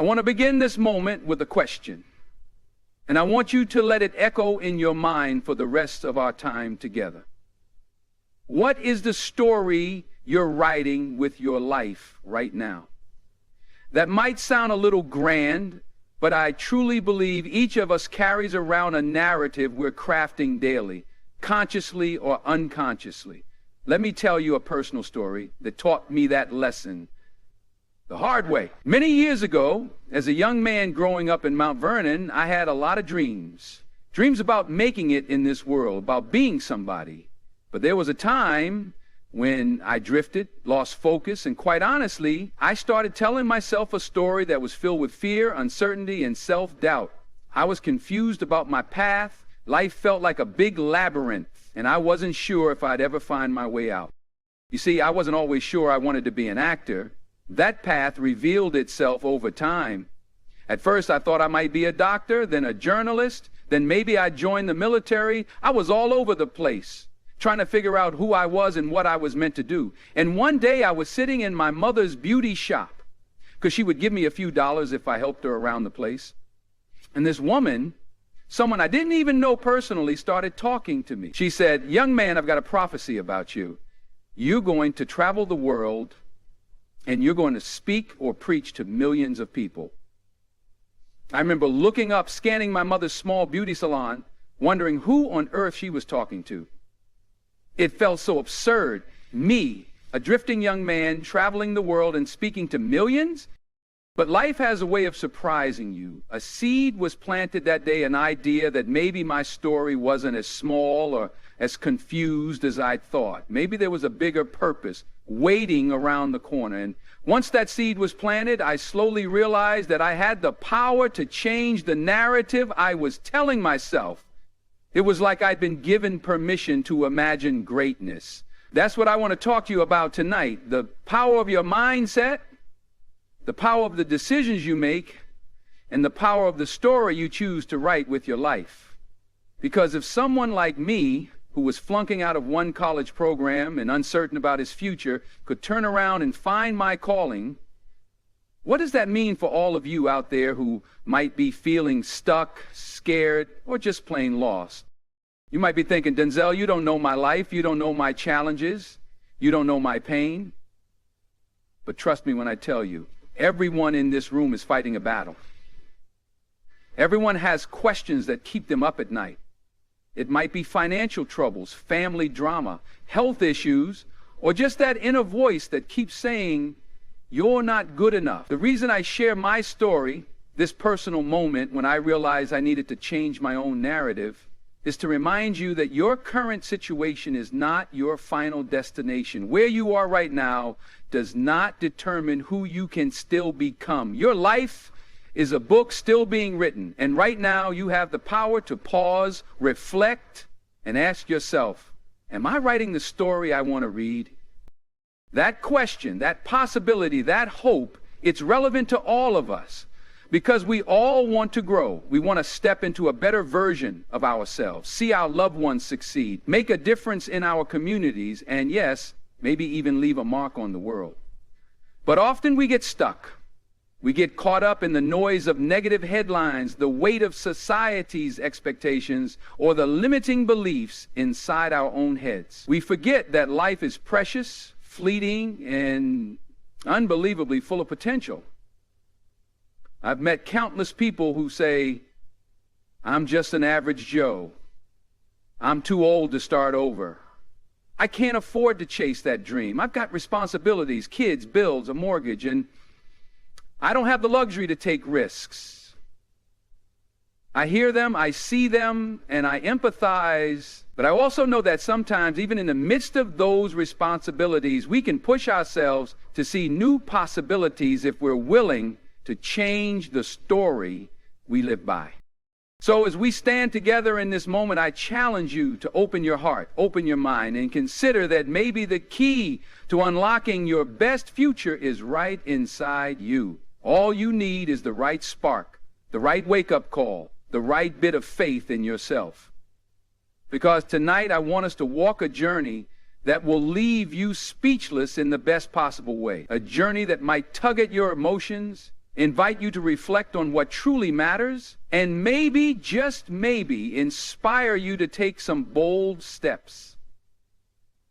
want to begin this moment with a question, and I want you to let it echo in your mind for the rest of our time together. What is the story you're writing with your life right now? That might sound a little grand, but I truly believe each of us carries around a narrative we're crafting daily, consciously or unconsciously. Let me tell you a personal story that taught me that lesson the hard way. Many years ago, as a young man growing up in Mount Vernon, I had a lot of dreams. Dreams about making it in this world, about being somebody. But there was a time when I drifted, lost focus, and quite honestly, I started telling myself a story that was filled with fear, uncertainty, and self-doubt. I was confused about my path. Life felt like a big labyrinth, and I wasn't sure if I'd ever find my way out. You see, I wasn't always sure I wanted to be an actor. That path revealed itself over time. At first, I thought I might be a doctor, then a journalist, then maybe I'd join the military. I was all over the place, trying to figure out who I was and what I was meant to do. And one day I was sitting in my mother's beauty shop, because she would give me a few dollars if I helped her around the place. And this woman, someone I didn't even know personally, started talking to me. She said, "Young man, I've got a prophecy about you. You're going to travel the world, and you're going to speak or preach to millions of people." I remember looking up, scanning my mother's small beauty salon, wondering who on earth she was talking to. It felt so absurd. Me, a drifting young man, traveling the world and speaking to millions? But life has a way of surprising you. A seed was planted that day, an idea that maybe my story wasn't as small or as confused as I'd thought. Maybe there was a bigger purpose waiting around the corner. And once that seed was planted, I slowly realized that I had the power to change the narrative I was telling myself. It was like I'd been given permission to imagine greatness. That's what I want to talk to you about tonight. The power of your mindset, the power of the decisions you make, and the power of the story you choose to write with your life. Because if someone like me, who was flunking out of one college program and uncertain about his future, could turn around and find my calling, what does that mean for all of you out there who might be feeling stuck, scared, or just plain lost? You might be thinking, "Denzel, you don't know my life. You don't know my challenges. You don't know my pain." But trust me when I tell you, everyone in this room is fighting a battle. Everyone has questions that keep them up at night. It might be financial troubles, family drama, health issues, or just that inner voice that keeps saying, "You're not good enough." The reason I share my story, this personal moment when I realized I needed to change my own narrative, is to remind you that your current situation is not your final destination. Where you are right now does not determine who you can still become. Your life is a book still being written, and right now you have the power to pause, reflect, and ask yourself, am I writing the story I want to read? That question, that possibility, that hope, it's relevant to all of us because we all want to grow. We want to step into a better version of ourselves, see our loved ones succeed, make a difference in our communities, and yes, maybe even leave a mark on the world. But often we get stuck. We get caught up in the noise of negative headlines, the weight of society's expectations, or the limiting beliefs inside our own heads. We forget that life is precious, fleeting, and unbelievably full of potential. I've met countless people who say, "I'm just an average Joe. I'm too old to start over. I can't afford to chase that dream. I've got responsibilities, kids, bills, a mortgage, and I don't have the luxury to take risks." I hear them, I see them, and I empathize, but I also know that sometimes, even in the midst of those responsibilities, we can push ourselves to see new possibilities if we're willing to change the story we live by. So as we stand together in this moment, I challenge you to open your heart, open your mind, and consider that maybe the key to unlocking your best future is right inside you. All you need is the right spark, the right wake-up call, the right bit of faith in yourself. Because tonight I want us to walk a journey that will leave you speechless in the best possible way. A journey that might tug at your emotions, invite you to reflect on what truly matters, and maybe, just maybe, inspire you to take some bold steps.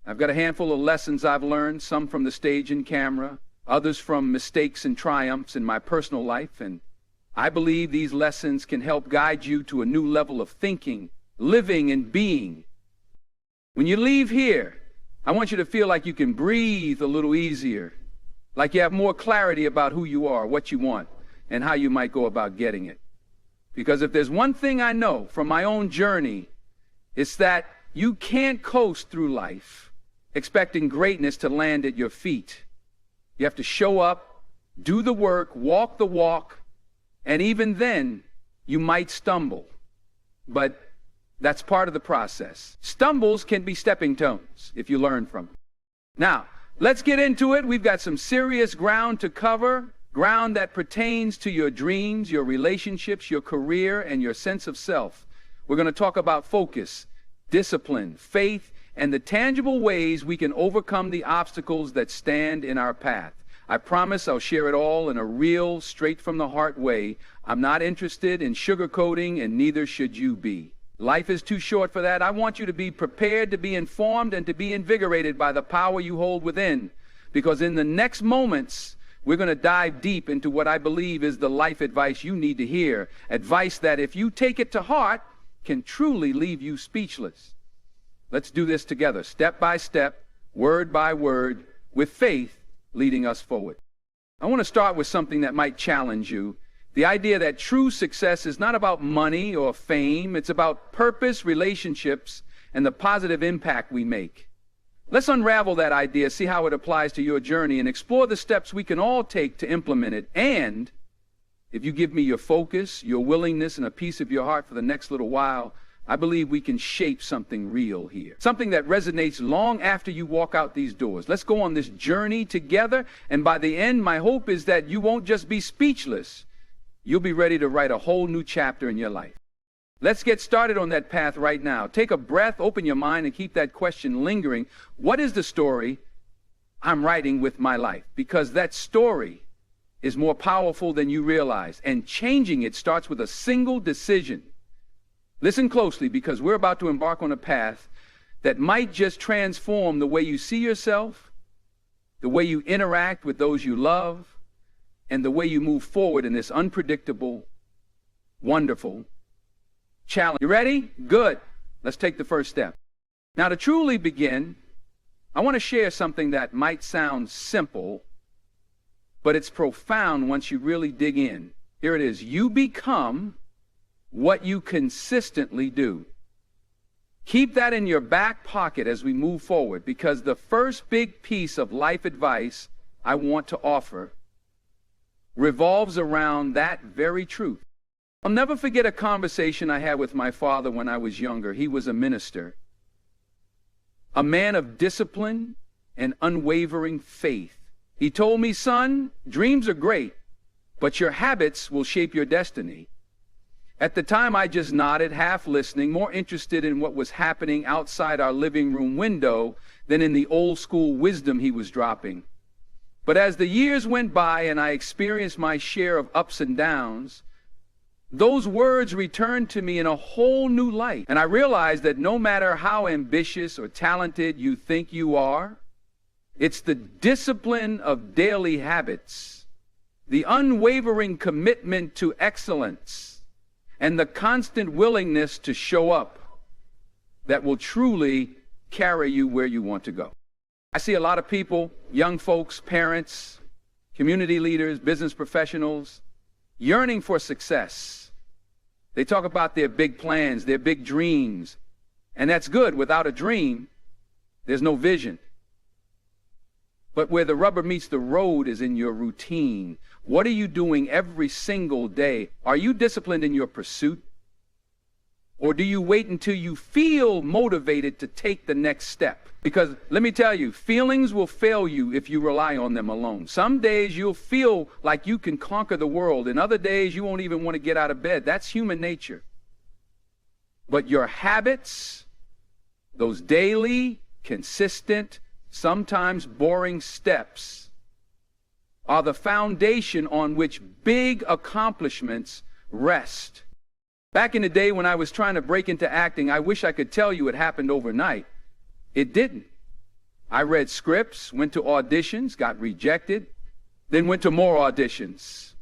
I've got a handful of lessons I've learned, some from the stage and camera, others from mistakes and triumphs in my personal life, and I believe these lessons can help guide you to a new level of thinking, living, and being. When you leave here, I want you to feel like you can breathe a little easier, like you have more clarity about who you are, what you want, and how you might go about getting it. Because if there's one thing I know from my own journey, it's that you can't coast through life expecting greatness to land at your feet. You have to show up, do the work, walk the walk, and even then, you might stumble. But that's part of the process. Stumbles can be stepping stones if you learn from them. Now, let's get into it. We've got some serious ground to cover, ground that pertains to your dreams, your relationships, your career, and your sense of self. We're going to talk about focus, discipline, faith, and the tangible ways we can overcome the obstacles that stand in our path. I promise I'll share it all in a real, straight-from-the-heart way. I'm not interested in sugarcoating, and neither should you be. Life is too short for that. I want you to be prepared, to be informed, and to be invigorated by the power you hold within. Because in the next moments, we're going to dive deep into what I believe is the life advice you need to hear. Advice that, if you take it to heart, can truly leave you speechless. Let's do this together, step by step, word by word, with faith leading us forward. I want to start with something that might challenge you. The idea that true success is not about money or fame. It's about purpose, relationships, and the positive impact we make. Let's unravel that idea, see how it applies to your journey, and explore the steps we can all take to implement it. And if you give me your focus, your willingness, and a piece of your heart for the next little while, I believe we can shape something real here. Something that resonates long after you walk out these doors. Let's go on this journey together, and by the end, my hope is that you won't just be speechless. You'll be ready to write a whole new chapter in your life. Let's get started on that path right now. Take a breath, open your mind, and keep that question lingering. What is the story I'm writing with my life? Because that story is more powerful than you realize, and changing it starts with a single decision. Listen closely, because we're about to embark on a path that might just transform the way you see yourself, the way you interact with those you love, and the way you move forward in this unpredictable, wonderful challenge. You ready? Good. Let's take the first step. Now, to truly begin, I want to share something that might sound simple, but it's profound once you really dig in. Here it is. You become what you consistently do. Keep that in your back pocket as we move forward, because the first big piece of life advice I want to offer revolves around that very truth. I'll never forget a conversation I had with my father when I was younger. He was a minister, a man of discipline and unwavering faith. He told me, son, dreams are great, but your habits will shape your destiny. At the time, I just nodded, half listening, more interested in what was happening outside our living room window than in the old school wisdom he was dropping. But as the years went by and I experienced my share of ups and downs, those words returned to me in a whole new light. And I realized that no matter how ambitious or talented you think you are, it's the discipline of daily habits, the unwavering commitment to excellence, and the constant willingness to show up that will truly carry you where you want to go. I see a lot of people, young folks, parents, community leaders, business professionals, yearning for success. They talk about their big plans, their big dreams, and that's good. Without a dream, there's no vision. But where the rubber meets the road is in your routine. What are you doing every single day? Are you disciplined in your pursuit? Or do you wait until you feel motivated to take the next step? Because let me tell you, feelings will fail you if you rely on them alone. Some days you'll feel like you can conquer the world, and other days you won't even want to get out of bed. That's human nature. But your habits, those daily, consistent, sometimes boring steps, are the foundation on which big accomplishments rest. Back in the day when I was trying to break into acting, I wish I could tell you it happened overnight. It didn't. I read scripts, went to auditions, got rejected, then went to more auditions.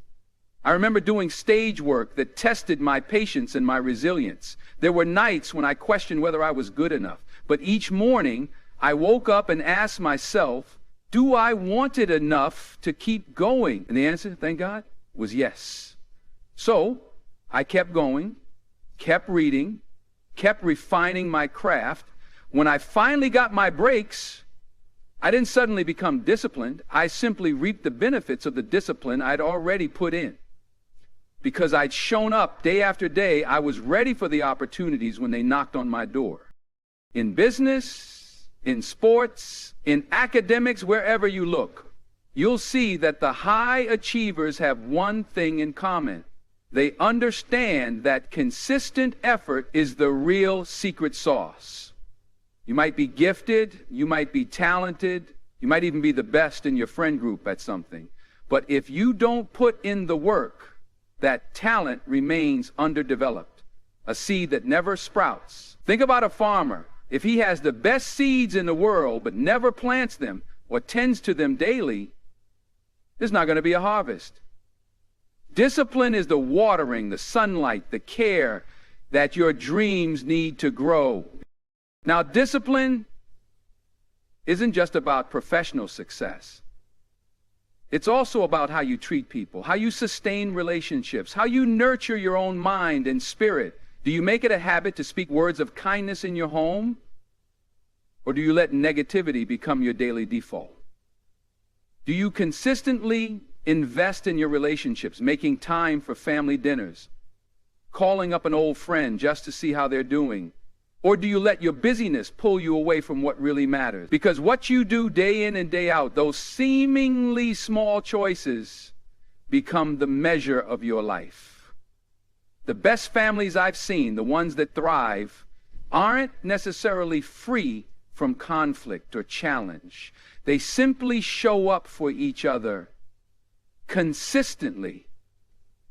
I remember doing stage work that tested my patience and my resilience. There were nights when I questioned whether I was good enough. But each morning, I woke up and asked myself, do I want it enough to keep going? And the answer, thank God, was yes. So I kept going, kept reading, kept refining my craft. When I finally got my breaks, I didn't suddenly become disciplined. I simply reaped the benefits of the discipline I'd already put in. Because I'd shown up day after day, I was ready for the opportunities when they knocked on my door. In business, in sports, in academics, wherever you look, you'll see that the high achievers have one thing in common. They understand that consistent effort is the real secret sauce. You might be gifted, you might be talented, you might even be the best in your friend group at something. But if you don't put in the work, that talent remains underdeveloped, a seed that never sprouts. Think about a farmer. If he has the best seeds in the world but never plants them or tends to them daily, there's not going to be a harvest. Discipline is the watering, the sunlight, the care that your dreams need to grow. Now, discipline isn't just about professional success. It's also about how you treat people, how you sustain relationships, how you nurture your own mind and spirit. Do you make it a habit to speak words of kindness in your home? Or do you let negativity become your daily default? Do you consistently invest in your relationships, making time for family dinners, calling up an old friend just to see how they're doing? Or do you let your busyness pull you away from what really matters? Because what you do day in and day out, those seemingly small choices, become the measure of your life. The best families I've seen, the ones that thrive, aren't necessarily free from conflict or challenge. They simply show up for each other consistently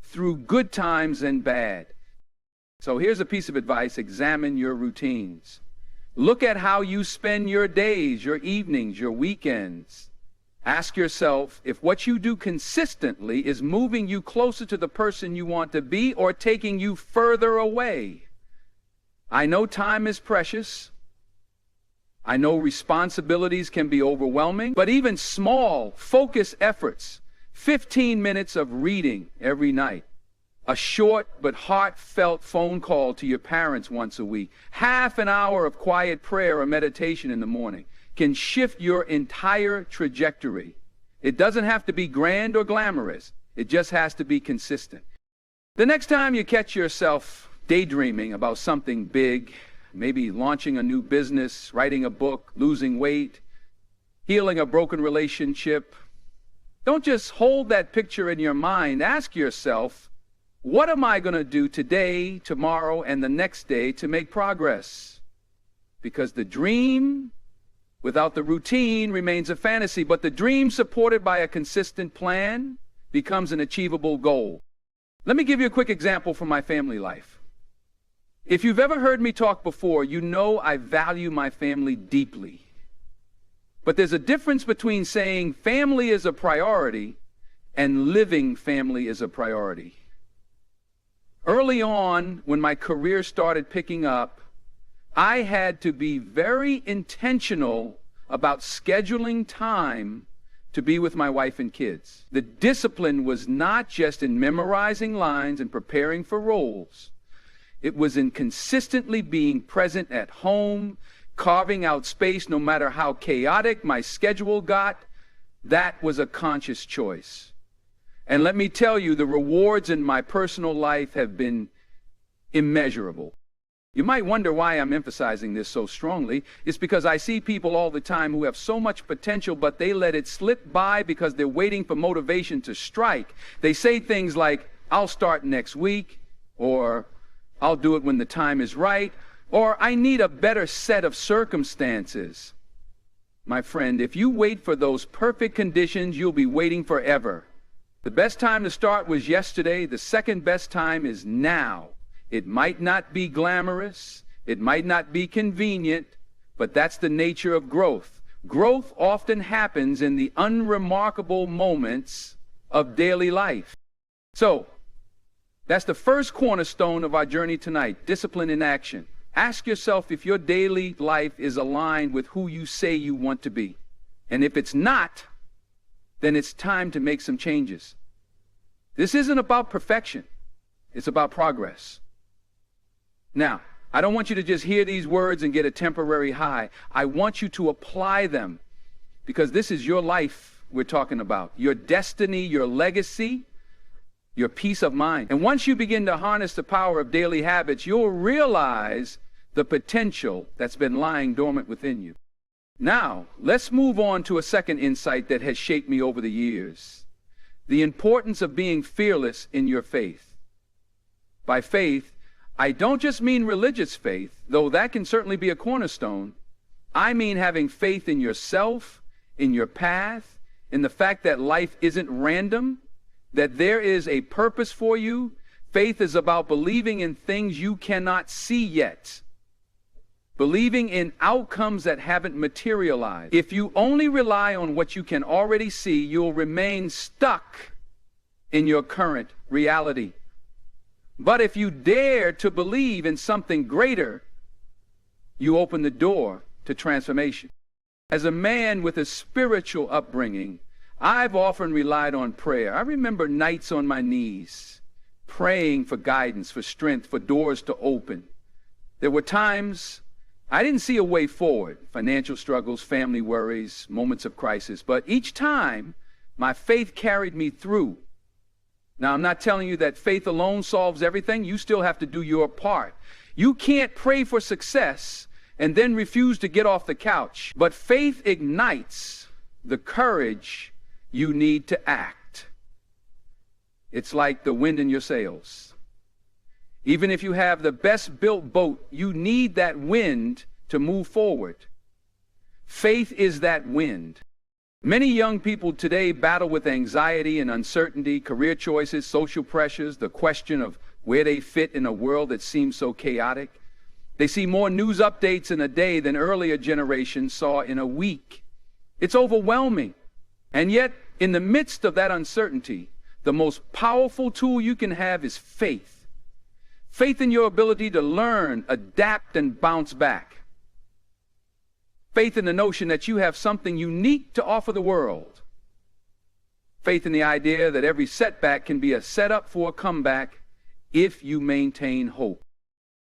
through good times and bad. So here's a piece of advice: examine your routines. Look at how you spend your days, your evenings, your weekends. Ask yourself if what you do consistently is moving you closer to the person you want to be or taking you further away. I know time is precious. I know responsibilities can be overwhelming, but even small, focused efforts, 15 minutes of reading every night, a short but heartfelt phone call to your parents once a week, half an hour of quiet prayer or meditation in the morning, can shift your entire trajectory. It doesn't have to be grand or glamorous. It just has to be consistent. The next time you catch yourself daydreaming about something big, maybe launching a new business, writing a book, losing weight, healing a broken relationship, don't just hold that picture in your mind. Ask yourself, what am I going to do today, tomorrow, and the next day to make progress? Because the dream without the routine remains a fantasy, but the dream supported by a consistent plan becomes an achievable goal. Let me give you a quick example from my family life. If you've ever heard me talk before, you know I value my family deeply. But there's a difference between saying family is a priority and living family is a priority. Early on, when my career started picking up, I had to be very intentional about scheduling time to be with my wife and kids. The discipline was not just in memorizing lines and preparing for roles. It was in consistently being present at home, carving out space no matter how chaotic my schedule got. That was a conscious choice. And let me tell you, the rewards in my personal life have been immeasurable. You might wonder why I'm emphasizing this so strongly. It's because I see people all the time who have so much potential, but they let it slip by because they're waiting for motivation to strike. They say things like, I'll start next week, or I'll do it when the time is right, or I need a better set of circumstances. my friend, if you wait for those perfect conditions, you'll be waiting forever. The best time to start was yesterday. The second best time is now. It might not be glamorous. It might not be convenient, but that's the nature of growth. Growth often happens in the unremarkable moments of daily life. So, that's the first cornerstone of our journey tonight, discipline in action. Ask yourself if your daily life is aligned with who you say you want to be. And if it's not, then it's time to make some changes. This isn't about perfection. It's about progress. Now, I don't want you to just hear these words and get a temporary high. I want you to apply them, because this is your life we're talking about, your destiny, your legacy, your peace of mind. And once you begin to harness the power of daily habits, you'll realize the potential that's been lying dormant within you. Now, let's move on to a second insight that has shaped me over the years: the importance of being fearless in your faith. By faith, I don't just mean religious faith, though that can certainly be a cornerstone. I mean having faith in yourself, in your path, in the fact that life isn't random, that there is a purpose for you. Faith is about believing in things you cannot see yet, believing in outcomes that haven't materialized. If you only rely on what you can already see, you'll remain stuck in your current reality. But if you dare to believe in something greater, you open the door to transformation. As a man with a spiritual upbringing, I've often relied on prayer. I remember nights on my knees, praying for guidance, for strength, for doors to open. There were times I didn't see a way forward, financial struggles, family worries, moments of crisis, but each time my faith carried me through. Now, I'm not telling you that faith alone solves everything. You still have to do your part. You can't pray for success and then refuse to get off the couch. But faith ignites the courage you need to act. It's like the wind in your sails. Even if you have the best built boat, you need that wind to move forward. Faith is that wind. Many young people today battle with anxiety and uncertainty, career choices, social pressures, the question of where they fit in a world that seems so chaotic. They see more news updates in a day than earlier generations saw in a week. It's overwhelming. And yet, in the midst of that uncertainty, the most powerful tool you can have is faith. Faith in your ability to learn, adapt, and bounce back. Faith in the notion that you have something unique to offer the world. Faith in the idea that every setback can be a setup for a comeback if you maintain hope.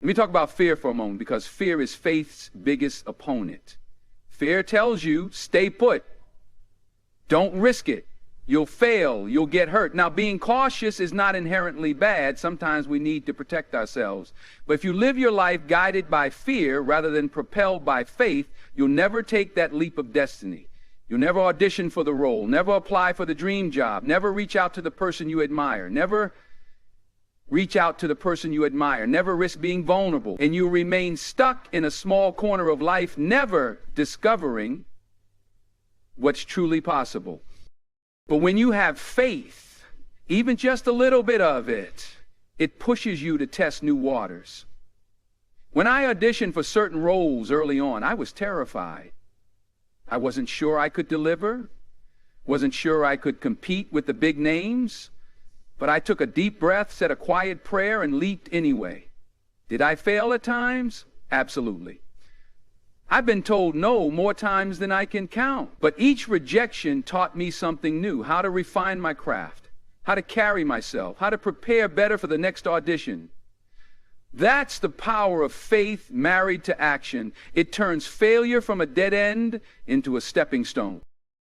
Let me talk about fear for a moment, because fear is faith's biggest opponent. Fear tells you, stay put. Don't risk it. You'll fail. You'll get hurt. Now, being cautious is not inherently bad. Sometimes we need to protect ourselves. But if you live your life guided by fear rather than propelled by faith, you'll never take that leap of destiny. You'll never audition for the role, never apply for the dream job, never reach out to the person you admire, never reach out to the person you admire, never risk being vulnerable. And you'll remain stuck in a small corner of life, never discovering what's truly possible. But when you have faith, even just a little bit of it, it pushes you to test new waters. When I auditioned for certain roles early on, I was terrified. I wasn't sure I could deliver, wasn't sure I could compete with the big names, but I took a deep breath, said a quiet prayer, and leaped anyway. Did I fail at times? Absolutely. I've been told no more times than I can count. But each rejection taught me something new: how to refine my craft, how to carry myself, how to prepare better for the next audition. That's the power of faith married to action. It turns failure from a dead end into a stepping stone.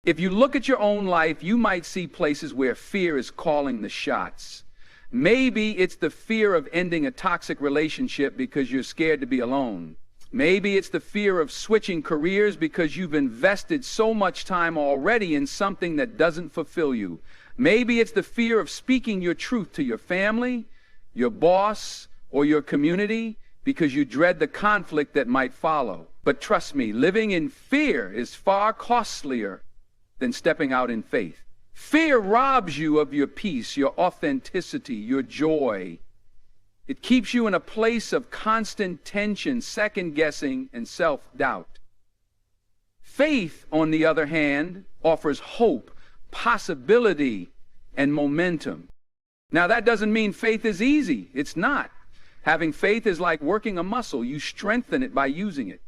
If you look at your own life, you might see places where fear is calling the shots. Maybe it's the fear of ending a toxic relationship because you're scared to be alone. Maybe it's the fear of switching careers because you've invested so much time already in something that doesn't fulfill you. Maybe it's the fear of speaking your truth to your family, your boss, or your community because you dread the conflict that might follow. But trust me, living in fear is far costlier than stepping out in faith. Fear robs you of your peace, your authenticity, your joy. It keeps you in a place of constant tension, second-guessing, and self-doubt. Faith, on the other hand, offers hope, possibility, and momentum. Now, that doesn't mean faith is easy. It's not. Having faith is like working a muscle. You strengthen it by using it.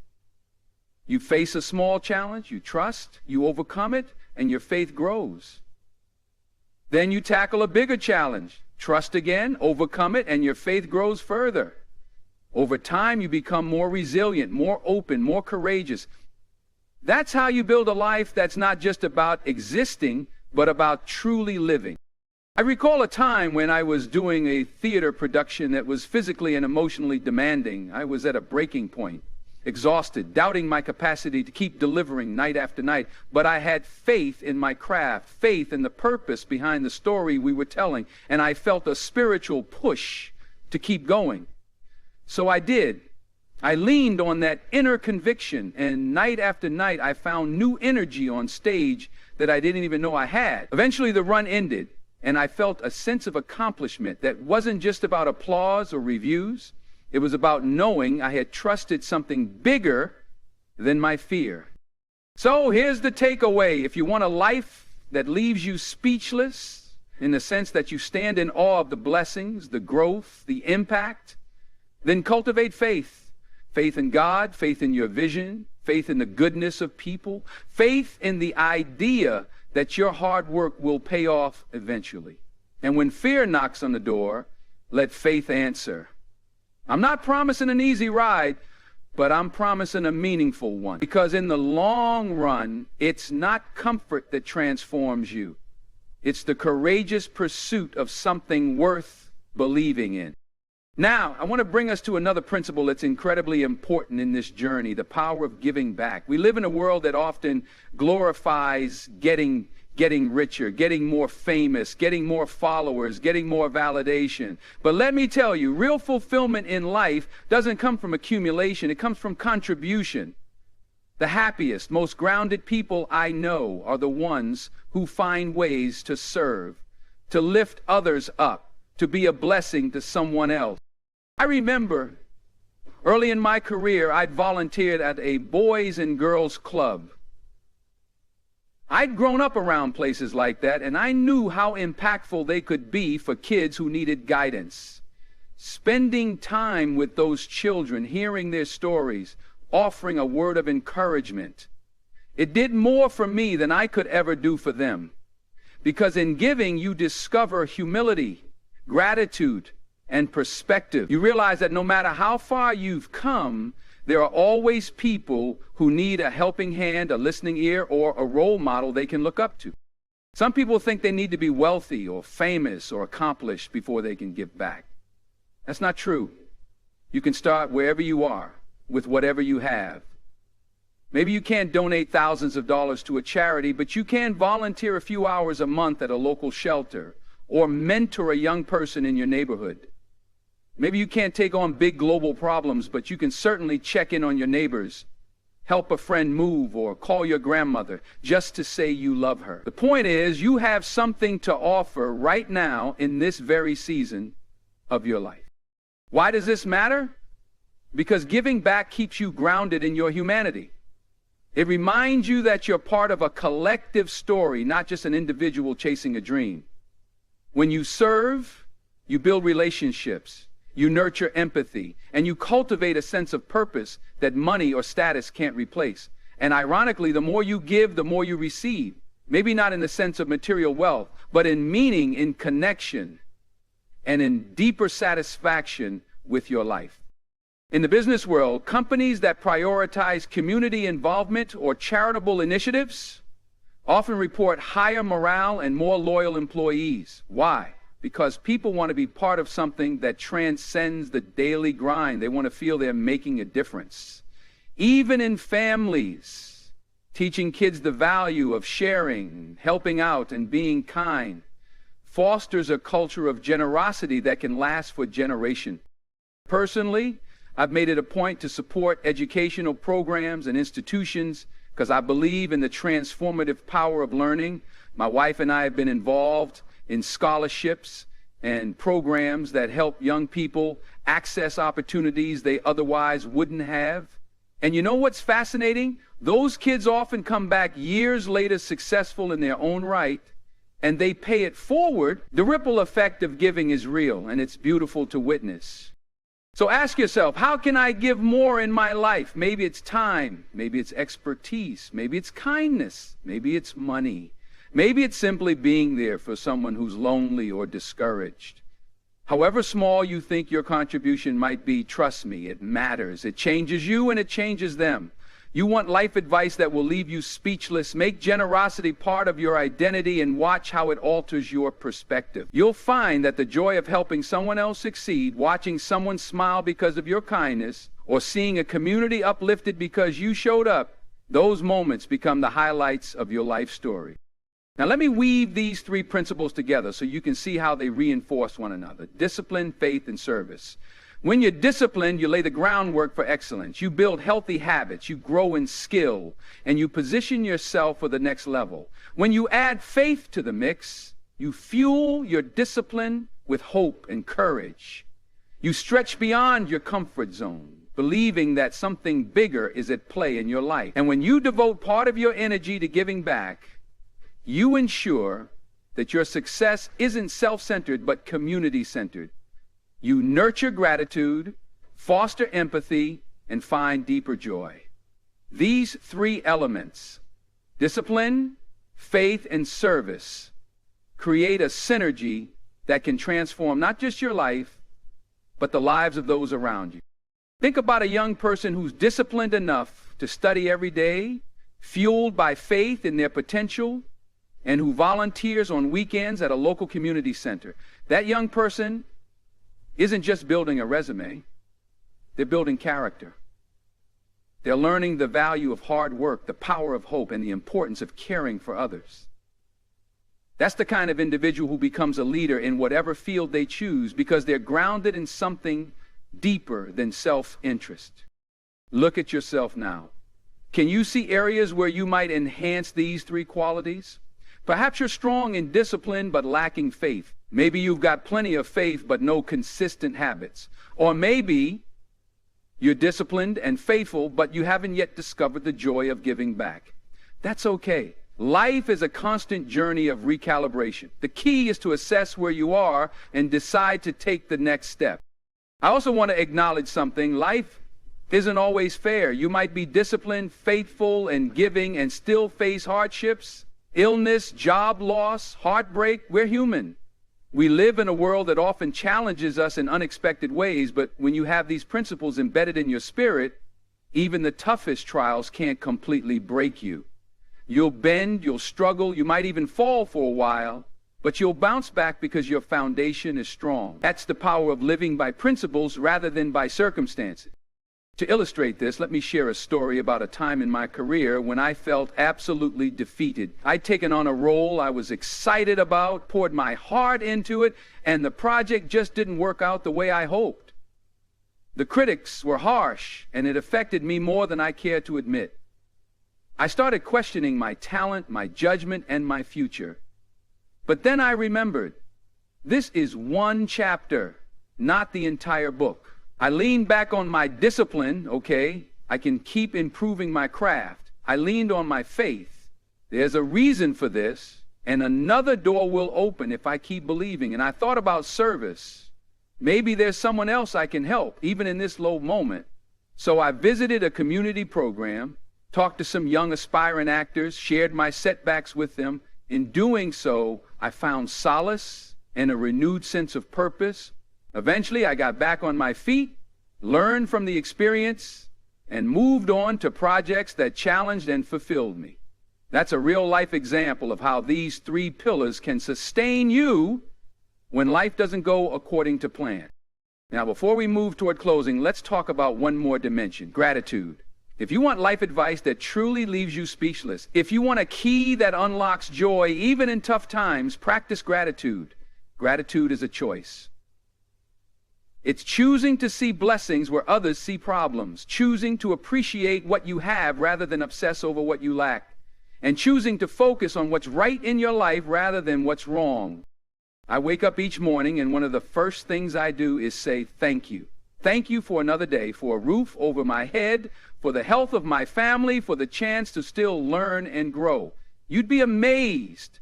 You face a small challenge, you trust, you overcome it, and your faith grows. Then you tackle a bigger challenge, trust again, overcome it, and your faith grows further. Over time, you become more resilient, more open, more courageous. That's how you build a life that's not just about existing, but about truly living. I recall a time when I was doing a theater production that was physically and emotionally demanding. I was at a breaking point, exhausted, doubting my capacity to keep delivering night after night. But I had faith in my craft, faith in the purpose behind the story we were telling, and I felt a spiritual push to keep going. So I did. I leaned on that inner conviction, and night after night I found new energy on stage that I didn't even know I had. Eventually the run ended, and I felt a sense of accomplishment that wasn't just about applause or reviews. It was about knowing I had trusted something bigger than my fear. So here's the takeaway. If you want a life that leaves you speechless, in the sense that you stand in awe of the blessings, the growth, the impact, then cultivate faith. Faith in God, faith in your vision, faith in the goodness of people, faith in the idea that your hard work will pay off eventually. And when fear knocks on the door, let faith answer. I'm not promising an easy ride, but I'm promising a meaningful one. Because in the long run, it's not comfort that transforms you. It's the courageous pursuit of something worth believing in. Now, I want to bring us to another principle that's incredibly important in this journey, the power of giving back. We live in a world that often glorifies getting richer, getting more famous, getting more followers, getting more validation. But let me tell you, real fulfillment in life doesn't come from accumulation. It comes from contribution. The happiest, most grounded people I know are the ones who find ways to serve, to lift others up, to be a blessing to someone else. I remember early in my career, I'd volunteered at a boys and girls club. I'd grown up around places like that, and I knew how impactful they could be for kids who needed guidance. Spending time with those children, hearing their stories, offering a word of encouragement, it did more for me than I could ever do for them. Because in giving, you discover humility, gratitude, and perspective. You realize that no matter how far you've come, there are always people who need a helping hand, a listening ear, or a role model they can look up to. Some people think they need to be wealthy or famous or accomplished before they can give back. That's not true. You can start wherever you are, with whatever you have. Maybe you can't donate thousands of dollars to a charity, but you can volunteer a few hours a month at a local shelter or mentor a young person in your neighborhood. Maybe you can't take on big global problems, but you can certainly check in on your neighbors, help a friend move, or call your grandmother just to say you love her. The point is, you have something to offer right now in this very season of your life. Why does this matter? Because giving back keeps you grounded in your humanity. It reminds you that you're part of a collective story, not just an individual chasing a dream. When you serve, you build relationships. You nurture empathy, and you cultivate a sense of purpose that money or status can't replace. And ironically, the more you give, the more you receive. Maybe not in the sense of material wealth, but in meaning, in connection, and in deeper satisfaction with your life. In the business world, companies that prioritize community involvement or charitable initiatives often report higher morale and more loyal employees. Why? Because people want to be part of something that transcends the daily grind. They want to feel they're making a difference. Even in families, teaching kids the value of sharing, helping out, and being kind fosters a culture of generosity that can last for generations. Personally, I've made it a point to support educational programs and institutions because I believe in the transformative power of learning. My wife and I have been involved in scholarships and programs that help young people access opportunities they otherwise wouldn't have. And you know what's fascinating? Those kids often come back years later successful in their own right, and they pay it forward. The ripple effect of giving is real, and it's beautiful to witness. So ask yourself, how can I give more in my life? Maybe it's time, maybe it's expertise, maybe it's kindness, maybe it's money. Maybe it's simply being there for someone who's lonely or discouraged. However small you think your contribution might be, trust me, it matters. It changes you and it changes them. You want life advice that will leave you speechless? Make generosity part of your identity and watch how it alters your perspective. You'll find that the joy of helping someone else succeed, watching someone smile because of your kindness, or seeing a community uplifted because you showed up, those moments become the highlights of your life story. Now let me weave these three principles together so you can see how they reinforce one another. Discipline, faith, and service. When you're disciplined, you lay the groundwork for excellence. You build healthy habits, you grow in skill, and you position yourself for the next level. When you add faith to the mix, you fuel your discipline with hope and courage. You stretch beyond your comfort zone, believing that something bigger is at play in your life. And when you devote part of your energy to giving back, you ensure that your success isn't self-centered but community-centered. You nurture gratitude, foster empathy, and find deeper joy. These three elements, discipline, faith, and service, create a synergy that can transform not just your life, but the lives of those around you. Think about a young person who's disciplined enough to study every day, fueled by faith in their potential, and who volunteers on weekends at a local community center. That young person isn't just building a resume, they're building character. They're learning the value of hard work, the power of hope, and the importance of caring for others. That's the kind of individual who becomes a leader in whatever field they choose because they're grounded in something deeper than self-interest. Look at yourself now. Can you see areas where you might enhance these three qualities? Perhaps you're strong in discipline but lacking faith. Maybe you've got plenty of faith but no consistent habits. Or maybe you're disciplined and faithful but you haven't yet discovered the joy of giving back. That's okay. Life is a constant journey of recalibration. The key is to assess where you are and decide to take the next step. I also want to acknowledge something. Life isn't always fair. You might be disciplined, faithful, and giving and still face hardships. Illness, job loss, heartbreak. We're human. We live in a world that often challenges us in unexpected ways, but when you have these principles embedded in your spirit, even the toughest trials can't completely break you. You'll bend, you'll struggle, you might even fall for a while, but you'll bounce back because your foundation is strong. That's the power of living by principles rather than by circumstances. To illustrate this, let me share a story about a time in my career when I felt absolutely defeated. I'd taken on a role I was excited about, poured my heart into it, and the project just didn't work out the way I hoped. The critics were harsh, and it affected me more than I cared to admit. I started questioning my talent, my judgment, and my future. But then I remembered, this is one chapter, not the entire book. I leaned back on my discipline, okay, I can keep improving my craft. I leaned on my faith. There's a reason for this, and another door will open if I keep believing. And I thought about service. Maybe there's someone else I can help, even in this low moment. So I visited a community program, talked to some young aspiring actors, shared my setbacks with them. In doing so, I found solace and a renewed sense of purpose. Eventually, I got back on my feet, learned from the experience, and moved on to projects that challenged and fulfilled me. That's a real-life example of how these three pillars can sustain you when life doesn't go according to plan. Now, before we move toward closing, let's talk about one more dimension, gratitude. If you want life advice that truly leaves you speechless, if you want a key that unlocks joy even in tough times, practice gratitude. Gratitude is a choice. It's choosing to see blessings where others see problems, choosing to appreciate what you have rather than obsess over what you lack, and choosing to focus on what's right in your life rather than what's wrong. I wake up each morning and one of the first things I do is say thank you. Thank you for another day, for a roof over my head, for the health of my family, for the chance to still learn and grow. You'd be amazed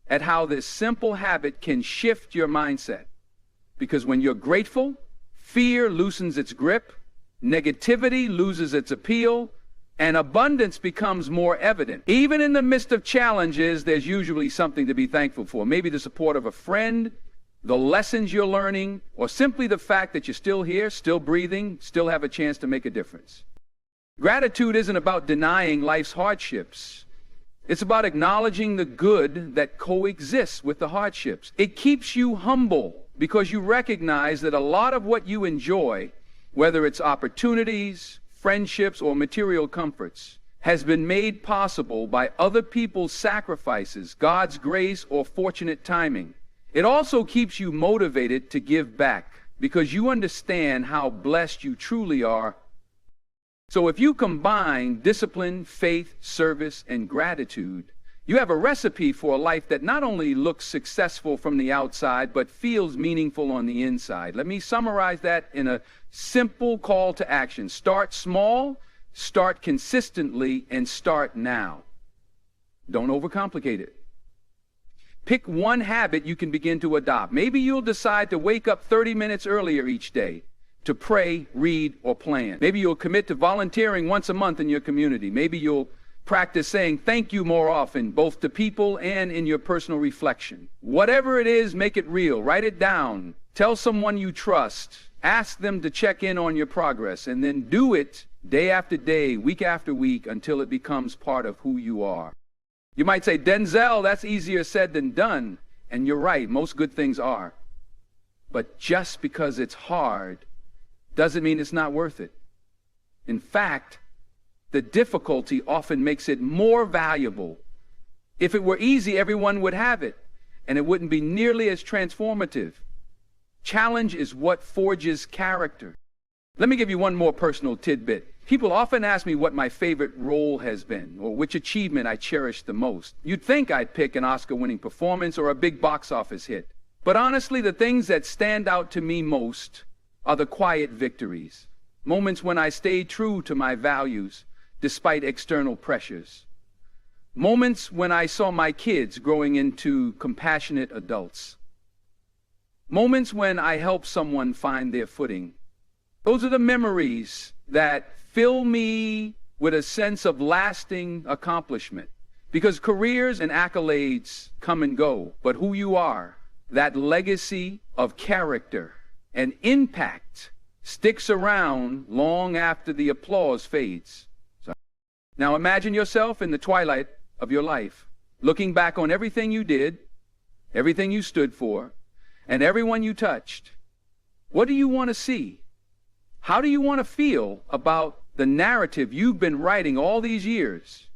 at how this simple habit can shift your mindset. Because when you're grateful, fear loosens its grip, negativity loses its appeal, and abundance becomes more evident. Even in the midst of challenges, there's usually something to be thankful for. Maybe the support of a friend, the lessons you're learning, or simply the fact that you're still here, still breathing, still have a chance to make a difference. Gratitude isn't about denying life's hardships. It's about acknowledging the good that coexists with the hardships. It keeps you humble because you recognize that a lot of what you enjoy, whether it's opportunities, friendships, or material comforts, has been made possible by other people's sacrifices, God's grace, or fortunate timing. It also keeps you motivated to give back because you understand how blessed you truly are. So if you combine discipline, faith, service, and gratitude, you have a recipe for a life that not only looks successful from the outside, but feels meaningful on the inside. Let me summarize that in a simple call to action. Start small, start consistently, and start now. Don't overcomplicate it. Pick one habit you can begin to adopt. Maybe you'll decide to wake up 30 minutes earlier each day to pray, read, or plan. Maybe you'll commit to volunteering once a month in your community. Maybe you'll practice saying thank you more often, both to people and in your personal reflection. Whatever it is, make it real. Write it down. Tell someone you trust. Ask them to check in on your progress, and then do it day after day, week after week, until it becomes part of who you are. You might say, Denzel, that's easier said than done. And you're right, most good things are. But just because it's hard doesn't mean it's not worth it. In fact, the difficulty often makes it more valuable. If it were easy, everyone would have it, and it wouldn't be nearly as transformative. Challenge is what forges character. Let me give you one more personal tidbit. People often ask me what my favorite role has been, or which achievement I cherish the most. You'd think I'd pick an Oscar-winning performance or a big box office hit. But honestly, the things that stand out to me most are the quiet victories. Moments when I stayed true to my values despite external pressures. Moments when I saw my kids growing into compassionate adults. Moments when I helped someone find their footing. Those are the memories that fill me with a sense of lasting accomplishment. Because careers and accolades come and go, but who you are, that legacy of character and impact, sticks around long after the applause fades. Now imagine yourself in the twilight of your life, looking back on everything you did, everything you stood for, and everyone you touched. What do you want to see? How do you want to feel about the narrative you've been writing all these years?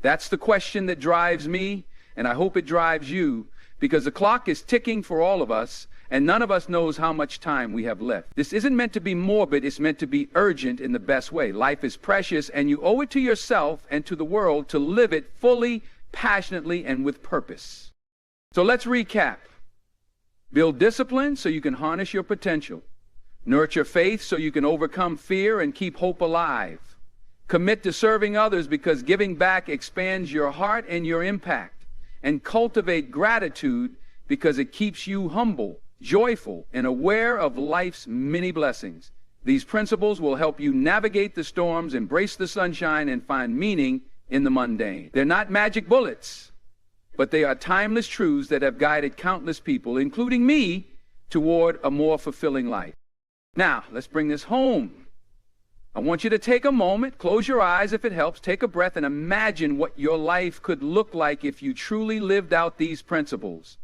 That's the question that drives me, and I hope it drives you, because the clock is ticking for all of us, and none of us knows how much time we have left. This isn't meant to be morbid, it's meant to be urgent in the best way. Life is precious, and you owe it to yourself and to the world to live it fully, passionately, and with purpose. So let's recap. Build discipline so you can harness your potential. Nurture faith so you can overcome fear and keep hope alive. Commit to serving others because giving back expands your heart and your impact. And cultivate gratitude because it keeps you humble, joyful, and aware of life's many blessings. These principles will help you navigate the storms, embrace the sunshine, and find meaning in the mundane. They're not magic bullets, but they are timeless truths that have guided countless people, including me, toward a more fulfilling life. Now, let's bring this home. I want you to take a moment, close your eyes if it helps, take a breath, and imagine what your life could look like if you truly lived out these principles.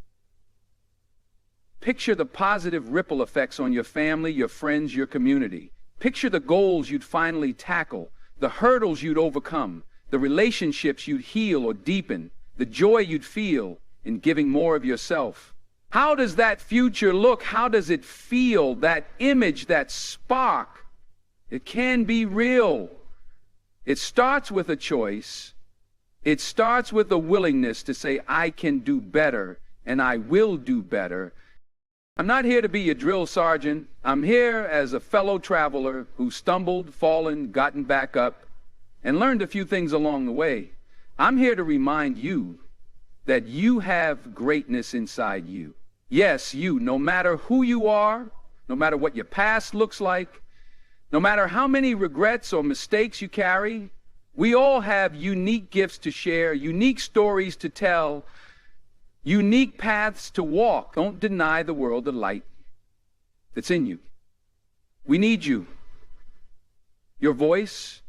Picture the positive ripple effects on your family, your friends, your community. Picture the goals you'd finally tackle, the hurdles you'd overcome, the relationships you'd heal or deepen, the joy you'd feel in giving more of yourself. How does that future look? How does it feel? That image, that spark, it can be real. It starts with a choice. It starts with a willingness to say, I can do better, and I will do better. I'm not here to be your drill sergeant. I'm here as a fellow traveler who stumbled, fallen, gotten back up, and learned a few things along the way. I'm here to remind you that you have greatness inside you. Yes, you, no matter who you are, no matter what your past looks like, no matter how many regrets or mistakes you carry, we all have unique gifts to share, unique stories to tell, unique paths to walk. Don't deny the world the light that's in you. We need you. Your voice,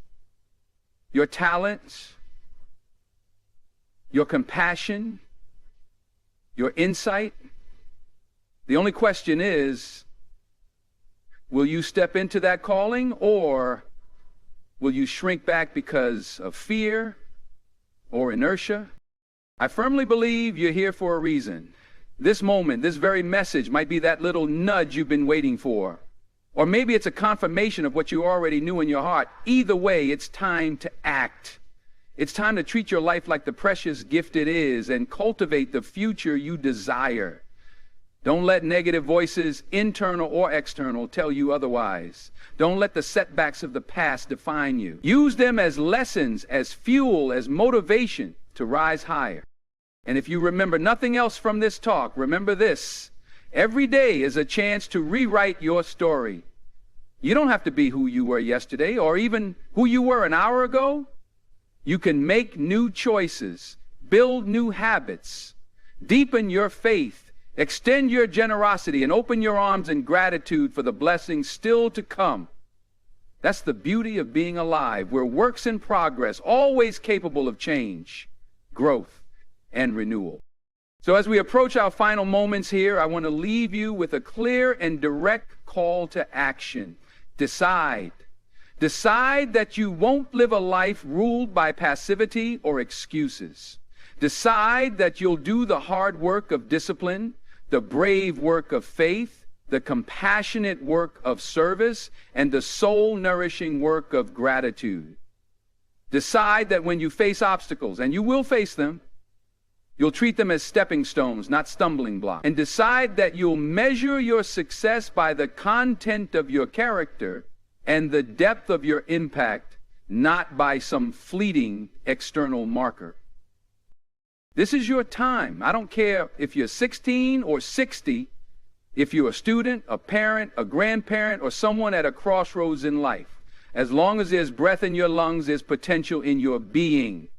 your talents, your compassion, your insight. The only question is, will you step into that calling, or will you shrink back because of fear or inertia? I firmly believe you're here for a reason. This moment, this very message might be that little nudge you've been waiting for. Or maybe it's a confirmation of what you already knew in your heart. Either way, it's time to act. It's time to treat your life like the precious gift it is and cultivate the future you desire. Don't let negative voices, internal or external, tell you otherwise. Don't let the setbacks of the past define you. Use them as lessons, as fuel, as motivation to rise higher. And if you remember nothing else from this talk, remember this: every day is a chance to rewrite your story. You don't have to be who you were yesterday or even who you were an hour ago. You can make new choices, build new habits, deepen your faith, extend your generosity, and open your arms in gratitude for the blessings still to come. That's the beauty of being alive. We're works in progress, always capable of change, growth, and renewal. So as we approach our final moments here, I want to leave you with a clear and direct call to action. Decide. Decide that you won't live a life ruled by passivity or excuses. Decide that you'll do the hard work of discipline, the brave work of faith, the compassionate work of service, and the soul-nourishing work of gratitude. Decide that when you face obstacles, and you will face them, you'll treat them as stepping stones, not stumbling blocks. And decide that you'll measure your success by the content of your character and the depth of your impact, not by some fleeting external marker. This is your time. I don't care if you're 16 or 60, if you're a student, a parent, a grandparent, or someone at a crossroads in life. As long as there's breath in your lungs, there's potential in your being.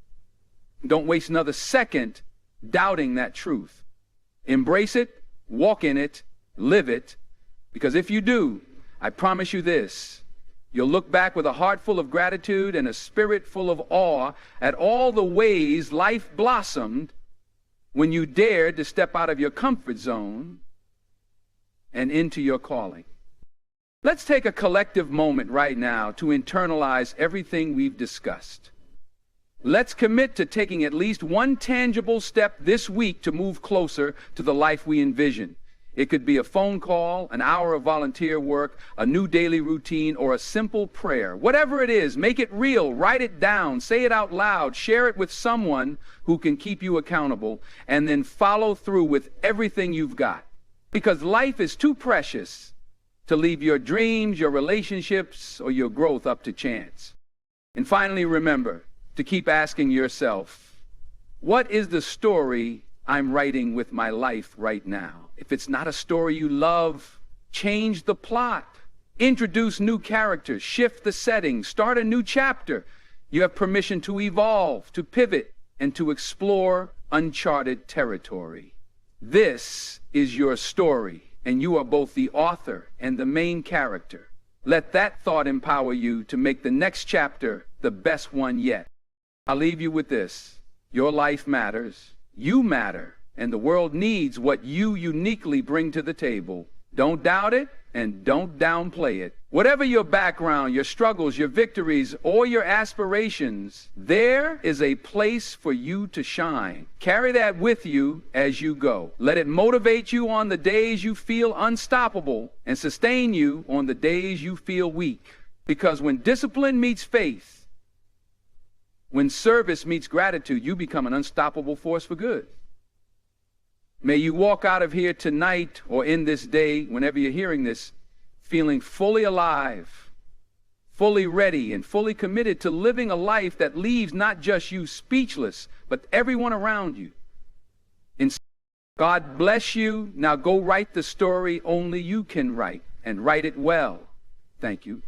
Don't waste another second doubting that truth. Embrace it, walk in it, live it, because if you do, I promise you this: you'll look back with a heart full of gratitude and a spirit full of awe at all the ways life blossomed when you dared to step out of your comfort zone and into your calling. Let's take a collective moment right now to internalize everything we've discussed. Let's commit to taking at least one tangible step this week to move closer to the life we envision. It could be a phone call, an hour of volunteer work, a new daily routine, or a simple prayer. Whatever it is, make it real, write it down, say it out loud, share it with someone who can keep you accountable, and then follow through with everything you've got. Because life is too precious to leave your dreams, your relationships, or your growth up to chance. And finally, remember to keep asking yourself, what is the story I'm writing with my life right now? If it's not a story you love, change the plot. Introduce new characters, shift the setting, start a new chapter. You have permission to evolve, to pivot, and to explore uncharted territory. This is your story, and you are both the author and the main character. Let that thought empower you to make the next chapter the best one yet. I'll leave you with this: your life matters, you matter, and the world needs what you uniquely bring to the table. Don't doubt it, and don't downplay it. Whatever your background, your struggles, your victories, or your aspirations, there is a place for you to shine. Carry that with you as you go. Let it motivate you on the days you feel unstoppable and sustain you on the days you feel weak. Because when discipline meets faith, when service meets gratitude, you become an unstoppable force for good. May you walk out of here tonight or in this day, whenever you're hearing this, feeling fully alive, fully ready, and fully committed to living a life that leaves not just you speechless, but everyone around you. God bless you. Now go write the story only you can write, and write it well. Thank you.